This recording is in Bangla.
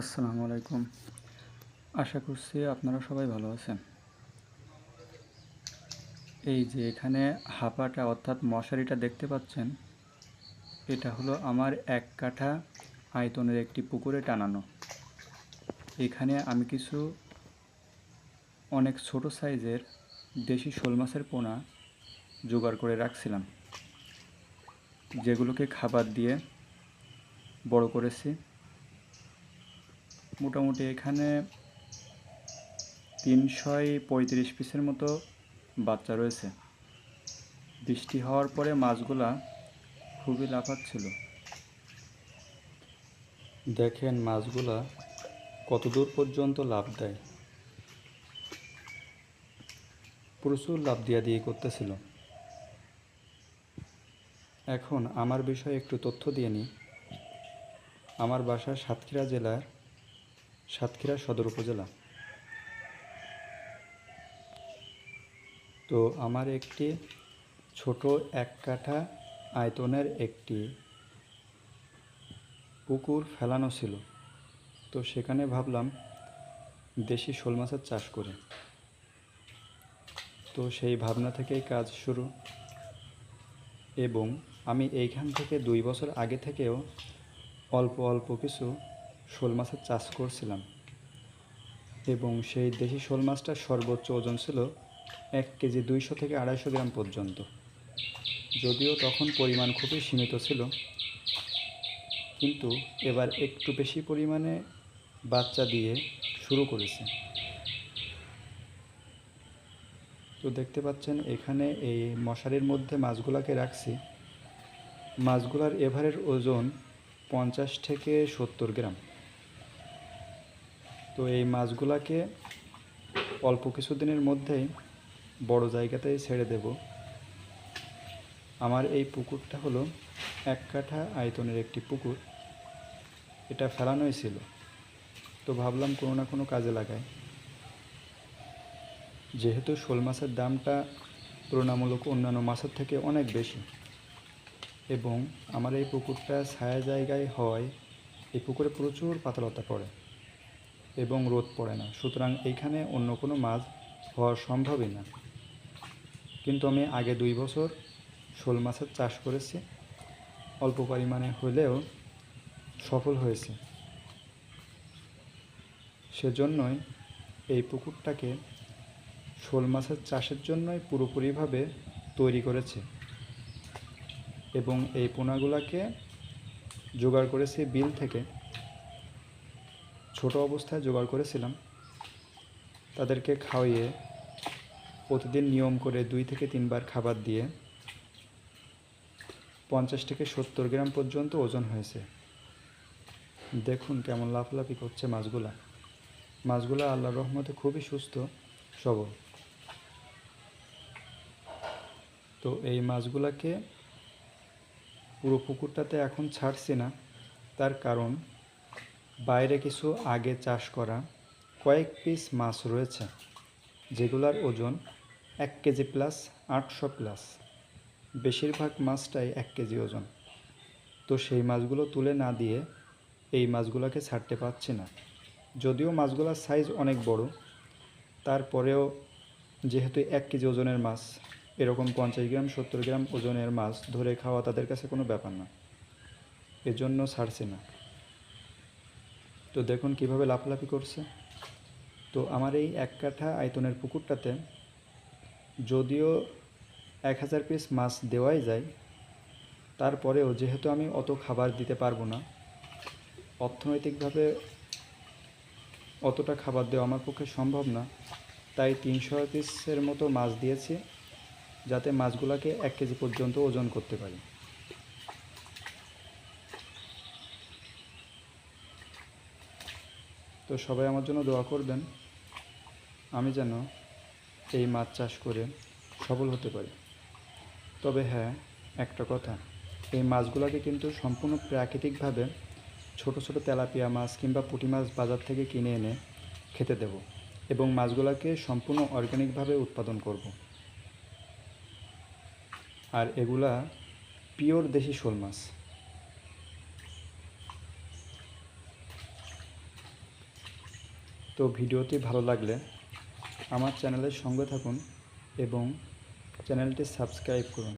আসসালামু আলাইকুম। আশা করছি আপনারা সবাই ভালো আছেন। এই যে এখানে হাঁপাটা অর্থাৎ মশারিটা দেখতে পাচ্ছেন, এটা হলো আমার 1 কাঠা আয়তনের একটি পুকুরে টানানো। এখানে আমি কিছু অনেক ছোট সাইজের দেশি শোল মাছের পোনা জোগাড় করে রাখছিলাম, যেগুলোকে খাবার দিয়ে বড় করেছি। মোটামুটি এখানে 335 পিসের মতো বাচ্চা রয়েছে। বৃষ্টি হওয়ার পরে মাছগুলা খুবই লাফাচ্ছিল। দেখেন মাছগুলা কত দূর পর্যন্ত লাফ দেয়, প্রচুর লাফ দিয়ে করতেছিল। এখন আমার বিষয়ে একটু তথ্য দিয়ে নিই। আমার বাসা সাতক্ষীরা জেলার সাতক্ষীরা সদর উপজেলা। তো আমার একটি ছোট 1 কাঠা আয়তনের একটি পুকুর ফেলানো ছিল। তো সেখানে ভাবলাম দেশি শোল মাছের চাষ করে। তো সেই ভাবনা থেকেই কাজ শুরু, এবং আমি এইখান থেকে 2 বছর আগে থেকেও অল্প অল্প কিছু শোল মাছের চাষ করছিলাম, এবং সেই দেশি শোল মাছটার সর্বোচ্চ ওজন ছিল 1 কেজি 200 থেকে 250 গ্রাম পর্যন্ত। যদিও তখন পরিমাণ খুবই সীমিত ছিল, কিন্তু এবার একটু বেশি পরিমাণে বাচ্চা দিয়ে শুরু করেছে। তো দেখতে পাচ্ছেন এখানে এই মশারির মধ্যে মাছগুলাকে রাখছি। মাছগুলার এভারের ওজন 50 থেকে 70 গ্রাম। তো এই মাছগুলাকে অল্প কিছুদিনের মধ্যেই বড় জায়গাতেই ছেড়ে দেব। আমার এই পুকুরটা হলো 1 কাঠা আয়তনের একটি পুকুর। এটা ফেলানোই ছিল, তো ভাবলাম কোনো না কোনো কাজে লাগাই। যেহেতু শোল মাছের দামটা তুলনামূলক অন্যান্য মাছের থেকে অনেক বেশি, এবং আমার এই পুকুরটা ছায়া জায়গায় হওয়ায় এই পুকুরে প্রচুর পাতালতা পড়ে এবং রোদ পড়ে না, সুতরাং এইখানে অন্য কোনো মাছ হওয়া সম্ভবই না। কিন্তু আমি আগে 2 বছর শোল মাছের চাষ করেছি, অল্প পরিমাণে হলেও সফল হয়েছে। সেজন্যই এই পুকুরটাকে শোল মাছের চাষের জন্যই পুরোপুরিভাবে তৈরি করেছে, এবং এই পোনাগুলোকে জোগাড় করেছি বিল থেকে। ছোট অবস্থায় জোগাড় করেছিলাম, তাদেরকে খাওয়িয়ে প্রতিদিন নিয়ম করে 2 থেকে 3 বার খাবার দিয়ে 50 থেকে 70 গ্রাম পর্যন্ত ওজন হয়েছে। দেখুন কেমন লাফালাফি করছে মাছগুলা আল্লাহর রহমতে খুবই সুস্থ সবল। তো এই মাছগুলাকে পুরো পুকুরটাতে এখন ছাড়ছি না, তার কারণ বাইরে কিছু আগে চাষ করা কয়েক পিস মাছ রয়েছে, যেগুলার ওজন 1 কেজি প্লাস, 800 প্লাস। বেশিরভাগ মাছটাই 1 কেজি ওজন। তো সেই মাছগুলো তুলে না দিয়ে এই মাছগুলোকে ছাড়তে পারছি না। যদিও মাছগুলোর সাইজ অনেক বড়, তারপরেও যেহেতু 1 কেজি ওজনের মাছ, এরকম 50 গ্রাম 70 গ্রাম ওজনের মাছ ধরে খাওয়া তাদের কাছে কোনো ব্যাপার না, এজন্য ছাড়ছি না। তো দেখুন কীভাবে লাফালাফি করছে। তো আমার এই 1 কাঠা আয়তনের পুকুরটাতে যদিও 1000 পিস মাছ দেওয়াই যায়, তারপরেও যেহেতু আমি অত খাবার দিতে পারবো না, অর্থনৈতিকভাবে অতটা খাবার দেওয়া আমার পক্ষে সম্ভব না, তাই 300 পিসের মতো মাছ দিয়েছি, যাতে মাছগুলোকে 1 কেজি পর্যন্ত ওজন করতে পারি। তো সবাই আমার জন্য দোয়া করবেন, আমি যেন এই মাছ চাষ করে সফল হতে পারি। তবে হ্যাঁ, একটা কথা, এই মাছগুলোকে কিন্তু সম্পূর্ণ প্রাকৃতিকভাবে ছোট ছোট তেলাপিয়া মাছ কিংবা পুঁটি মাছ বাজার থেকে কিনে এনে খেতে দেব, এবং মাছগুলোকে সম্পূর্ণ অর্গানিকভাবে উৎপাদন করব। আর এগুলা পিওর দেশি শোল মাছ। তো ভিডিওটি ভালো লাগলে আমার চ্যানেলের সঙ্গে থাকুন এবং চ্যানেলটি সাবস্ক্রাইব করুন।